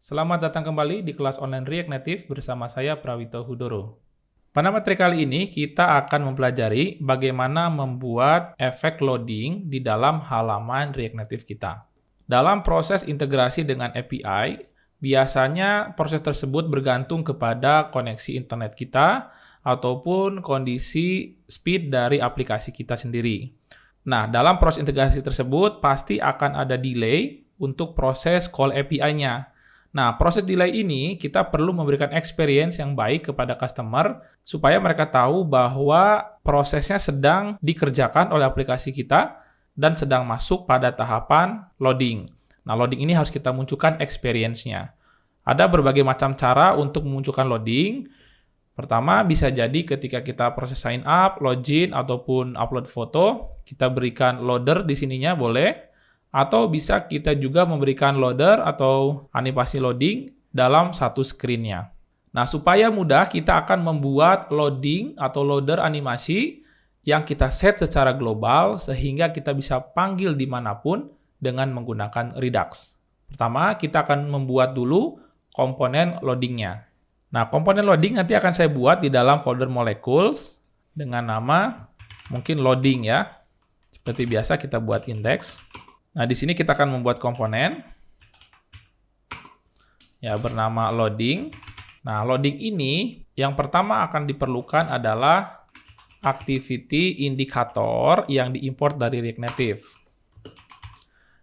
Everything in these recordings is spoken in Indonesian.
Selamat datang kembali di kelas online React Native bersama saya Prawito Hudoro. Pada materi kali ini kita akan mempelajari bagaimana membuat efek loading di dalam halaman React Native kita. Dalam proses integrasi dengan API, biasanya proses tersebut bergantung kepada koneksi internet kita ataupun kondisi speed dari aplikasi kita sendiri. Nah, dalam proses integrasi tersebut pasti akan ada delay untuk proses call API-nya. Nah, proses delay ini kita perlu memberikan experience yang baik kepada customer supaya mereka tahu bahwa prosesnya sedang dikerjakan oleh aplikasi kita dan sedang masuk pada tahapan loading. Nah, loading ini harus kita munculkan experience-nya. Ada berbagai macam cara untuk memunculkan loading. Pertama, bisa jadi ketika kita proses sign up, login, ataupun upload foto, kita berikan loader di sininya boleh. Atau bisa kita juga memberikan loader atau animasi loading dalam satu screen-nya. Nah, supaya mudah, kita akan membuat loading atau loader animasi yang kita set secara global sehingga kita bisa panggil dimanapun dengan menggunakan Redux. Pertama, kita akan membuat dulu komponen loading-nya. Nah, komponen loading nanti akan saya buat di dalam folder molecules dengan nama mungkin loading ya. Seperti biasa kita buat index. Nah, di sini kita akan membuat komponen ya bernama loading. Nah, loading ini yang pertama akan diperlukan adalah activity indicator yang diimport dari React Native.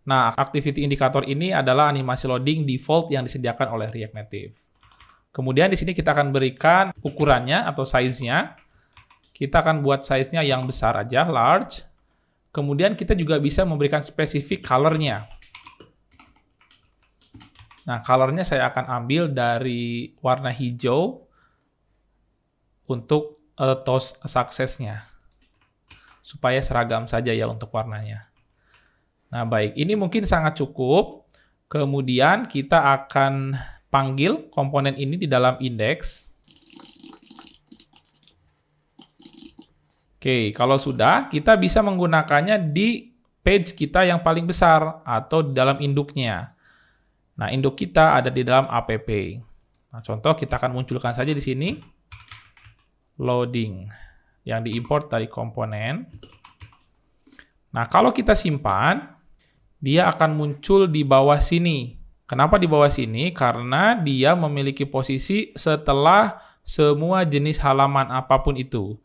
Nah, activity indicator ini adalah animasi loading default yang disediakan oleh React Native. Kemudian di sini kita akan berikan ukurannya atau size-nya. Kita akan buat size-nya yang besar aja, large. Kemudian kita juga bisa memberikan spesifik color-nya. Nah, color-nya saya akan ambil dari warna hijau untuk toast success-nya. Supaya seragam saja ya untuk warnanya. Nah, baik. Ini mungkin sangat cukup. Kemudian kita akan panggil komponen ini di dalam index. Oke, kalau sudah, kita bisa menggunakannya di page kita yang paling besar atau di dalam induknya. Nah, induk kita ada di dalam app. Nah, contoh kita akan munculkan saja di sini loading yang diimport dari komponen. Nah, kalau kita simpan, dia akan muncul di bawah sini. Kenapa di bawah sini? Karena dia memiliki posisi setelah semua jenis halaman apapun itu.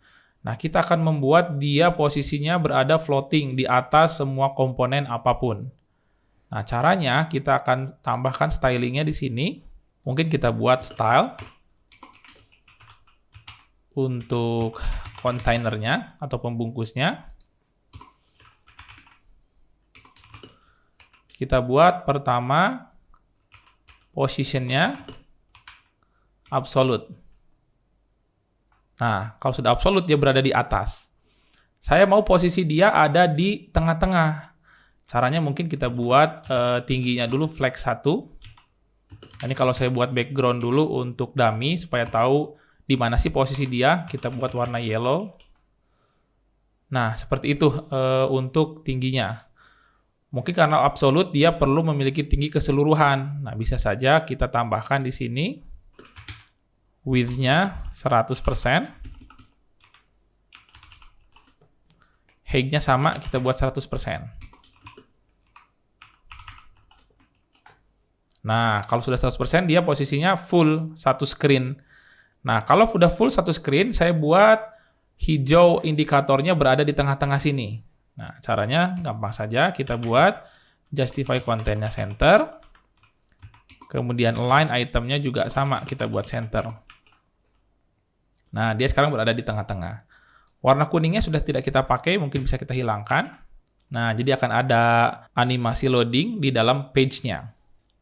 Nah, kita akan membuat dia posisinya berada floating di atas semua komponen apapun. Nah, caranya kita akan tambahkan stylingnya di sini. Mungkin kita buat style untuk kontainernya atau pembungkusnya. Kita buat pertama positionnya absolute. Nah, kalau sudah absolute, dia berada di atas. Saya mau posisi dia ada di tengah-tengah. Caranya mungkin kita buat tingginya dulu flag 1. Ini kalau saya buat background dulu untuk dummy, supaya tahu di mana sih posisi dia, kita buat warna yellow. Nah, seperti itu untuk tingginya. Mungkin karena absolute, dia perlu memiliki tinggi keseluruhan. Nah, bisa saja kita tambahkan di sini. Width-nya 100%. Height-nya sama, kita buat 100%. Nah, kalau sudah 100%, dia posisinya full satu screen. Nah, kalau sudah full satu screen, saya buat hijau indikatornya berada di tengah-tengah sini. Nah, caranya gampang saja. Kita buat justify content-nya center. Kemudian align item-nya juga sama, kita buat center. Nah, dia sekarang berada di tengah-tengah. Warna kuningnya sudah tidak kita pakai, mungkin bisa kita hilangkan. Nah, jadi akan ada animasi loading di dalam page-nya.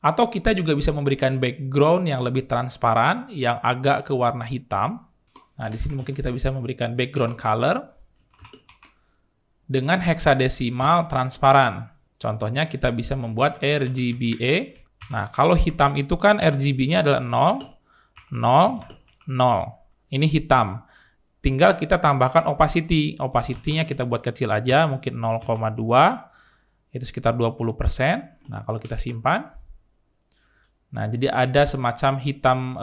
Atau kita juga bisa memberikan background yang lebih transparan, yang agak ke warna hitam. Nah, di sini mungkin kita bisa memberikan background color dengan heksadesimal transparan. Contohnya kita bisa membuat RGBA. Nah, kalau hitam itu kan RGB-nya adalah 0, 0, 0. Ini hitam. Tinggal kita tambahkan opacity. Opacity-nya kita buat kecil aja, mungkin 0,2. Itu sekitar 20%. Nah, kalau kita simpan, Nah, jadi ada semacam hitam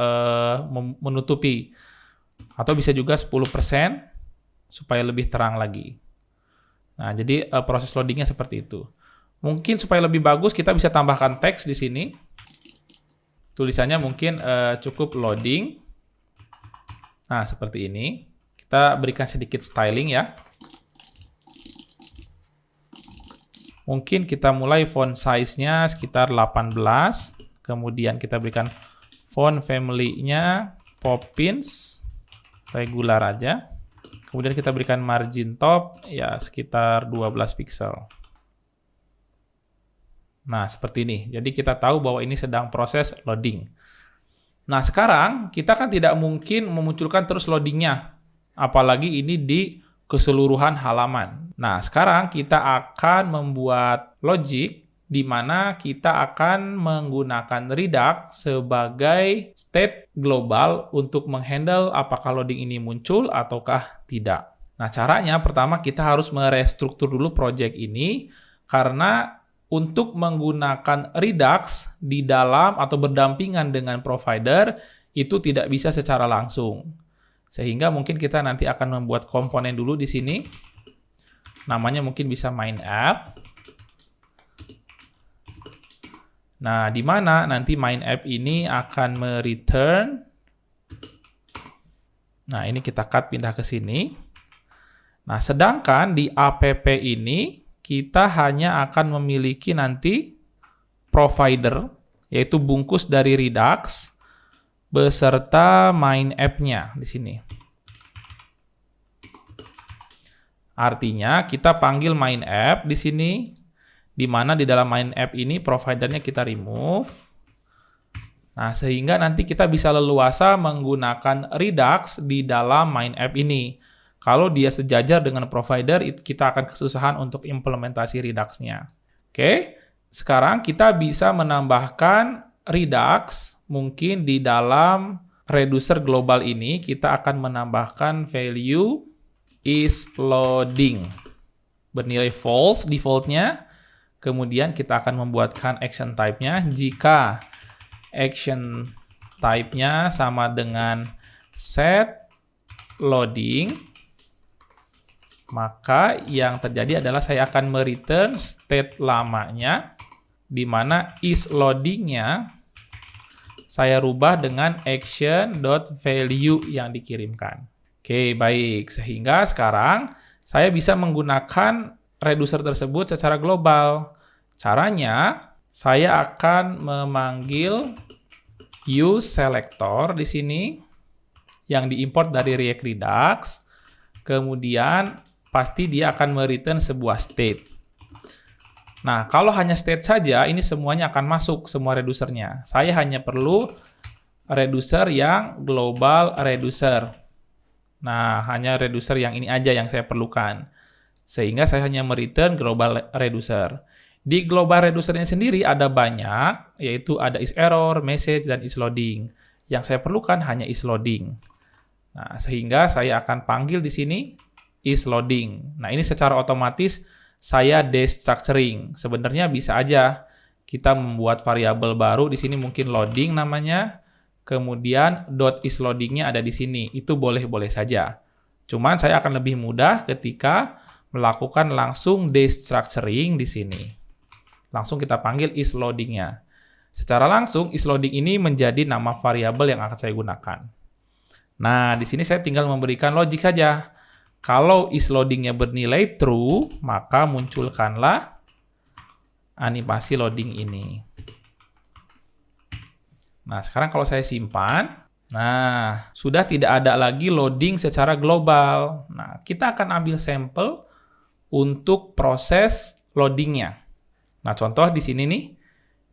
menutupi. Atau bisa juga 10% supaya lebih terang lagi. Nah, jadi proses loadingnya seperti itu. Mungkin supaya lebih bagus kita bisa tambahkan teks di sini. Tulisannya mungkin cukup loading. Nah, seperti ini. Kita berikan sedikit styling ya. Mungkin kita mulai font size-nya sekitar 18. Kemudian kita berikan font family-nya Poppins, regular aja. Kemudian kita berikan margin top, ya sekitar 12 pixel. Nah, seperti ini. Jadi kita tahu bahwa ini sedang proses loading. Nah, sekarang kita kan tidak mungkin memunculkan terus loadingnya. Apalagi ini di keseluruhan halaman. Nah, sekarang kita akan membuat logic di mana kita akan menggunakan Redux sebagai state global untuk menghandle apakah loading ini muncul ataukah tidak. Nah, caranya pertama kita harus merestruktur dulu project ini, karena untuk menggunakan Redux di dalam atau berdampingan dengan provider itu tidak bisa secara langsung. Sehingga mungkin kita nanti akan membuat komponen dulu di sini. Namanya mungkin bisa main app. Nah, di mana nanti main app ini akan mereturn. Nah, ini kita cut pindah ke sini. Nah, sedangkan di app ini kita hanya akan memiliki nanti provider, yaitu bungkus dari Redux beserta main app-nya di sini. Artinya kita panggil main app di sini, di mana di dalam main app ini providernya kita remove. Nah, sehingga nanti kita bisa leluasa menggunakan Redux di dalam main app ini. Kalau dia sejajar dengan provider, kita akan kesusahan untuk implementasi Redux-nya. Oke, sekarang kita bisa menambahkan Redux. Mungkin di dalam reducer global ini, kita akan menambahkan value is loading. Bernilai false default-nya. Kemudian kita akan membuatkan action type-nya. Jika action type-nya sama dengan set loading, maka yang terjadi adalah saya akan mereturn state lamanya, di mana is loading-nya saya rubah dengan action.value yang dikirimkan. Oke, baik. Sehingga sekarang saya bisa menggunakan reducer tersebut secara global. Caranya, saya akan memanggil use selector di sini yang diimport dari React Redux. Kemudian pasti dia akan mereturn sebuah state. Nah, kalau hanya state saja, ini semuanya akan masuk, semua reducernya. Saya hanya perlu reducer yang global reducer. Nah, hanya reducer yang ini aja yang saya perlukan. Sehingga saya hanya mereturn global reducer. Di global reducernya sendiri ada banyak, yaitu ada isError, message, dan isLoading. Yang saya perlukan hanya isLoading. Nah, sehingga saya akan panggil di sini isLoading. Nah, ini secara otomatis saya destructuring. Sebenarnya bisa aja kita membuat variabel baru di sini, mungkin loading namanya, kemudian .isLoading-nya ada di sini. Itu boleh-boleh saja. Cuman saya akan lebih mudah ketika melakukan langsung destructuring di sini. Langsung kita panggil isLoading-nya. Secara langsung isLoading ini menjadi nama variabel yang akan saya gunakan. Nah, di sini saya tinggal memberikan logic saja. Kalau isLoading-nya bernilai true, maka munculkanlah animasi loading ini. Nah, sekarang kalau saya simpan, nah, sudah tidak ada lagi loading secara global. Nah, kita akan ambil sampel untuk proses loadingnya. Nah, contoh di sini nih,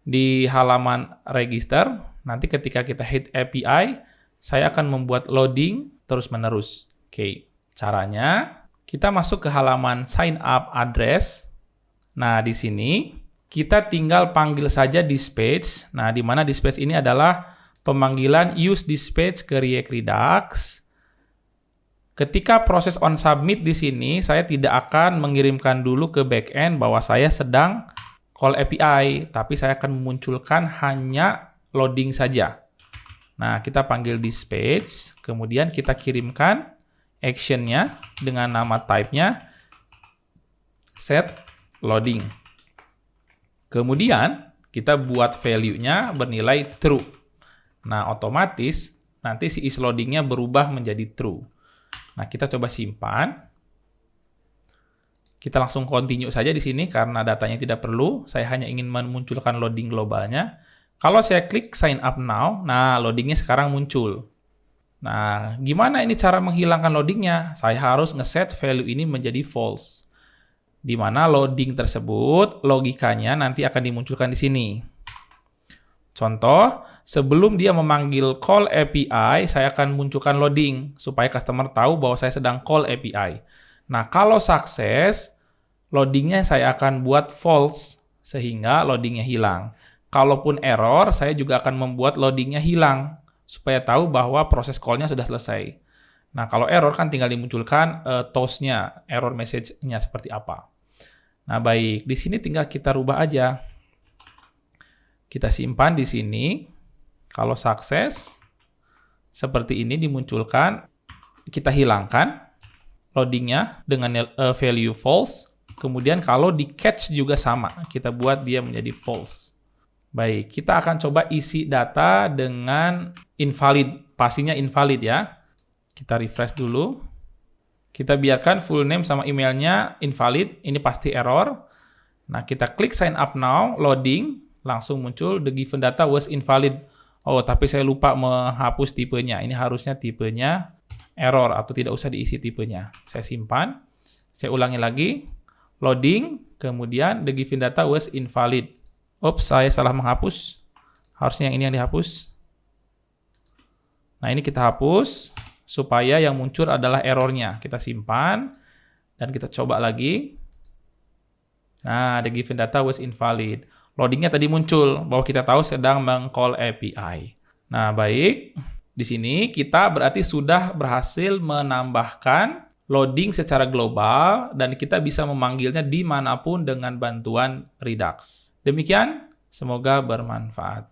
di halaman register, nanti ketika kita hit API, saya akan membuat loading terus-menerus. Oke, caranya kita masuk ke halaman sign up address. Nah, di sini kita tinggal panggil saja dispatch. Nah, di mana dispatch ini adalah pemanggilan use dispatch ke React Redux. Ketika proses on submit di sini, saya tidak akan mengirimkan dulu ke backend bahwa saya sedang call API, tapi saya akan memunculkan hanya loading saja. Nah, kita panggil dispatch, kemudian kita kirimkan action-nya dengan nama type-nya set loading. Kemudian, kita buat value-nya bernilai true. Nah, otomatis nanti si isLoading-nya berubah menjadi true. Nah, kita coba simpan. Kita langsung continue saja di sini karena datanya tidak perlu. Saya hanya ingin memunculkan loading globalnya. Kalau saya klik sign up now, nah loadingnya sekarang muncul. Nah, gimana ini cara menghilangkan loadingnya? Saya harus ngeset value ini menjadi false. Di mana loading tersebut, logikanya nanti akan dimunculkan di sini. Contoh, sebelum dia memanggil call API, saya akan munculkan loading, supaya customer tahu bahwa saya sedang call API. Nah, kalau sukses, loadingnya saya akan buat false, sehingga loadingnya hilang. Kalaupun error, saya juga akan membuat loadingnya hilang, supaya tahu bahwa proses call-nya sudah selesai. Nah, kalau error kan tinggal dimunculkan toast-nya, error message-nya seperti apa. Nah, baik. Di sini tinggal kita rubah aja. Kita simpan di sini. Kalau sukses, seperti ini dimunculkan, kita hilangkan loadingnya dengan value false. Kemudian kalau di catch juga sama, kita buat dia menjadi false. Baik, kita akan coba isi data dengan invalid, pastinya invalid ya. Kita refresh dulu. Kita biarkan full name sama emailnya invalid, ini pasti error. Nah, kita klik sign up now, loading, langsung muncul the given data was invalid. Oh, tapi saya lupa menghapus tipenya. Ini harusnya tipenya error atau tidak usah diisi tipenya. Saya simpan. Saya ulangi lagi. Loading, kemudian the given data was invalid. Oops, saya salah menghapus. Harusnya yang ini yang dihapus. Nah, ini kita hapus supaya yang muncul adalah errornya. Kita simpan dan kita coba lagi. Nah, the given data was invalid. Loadingnya tadi muncul bahwa kita tahu sedang meng-call API. Nah, baik. Di sini kita berarti sudah berhasil menambahkan loading secara global dan kita bisa memanggilnya dimanapun dengan bantuan Redux. Demikian, semoga bermanfaat.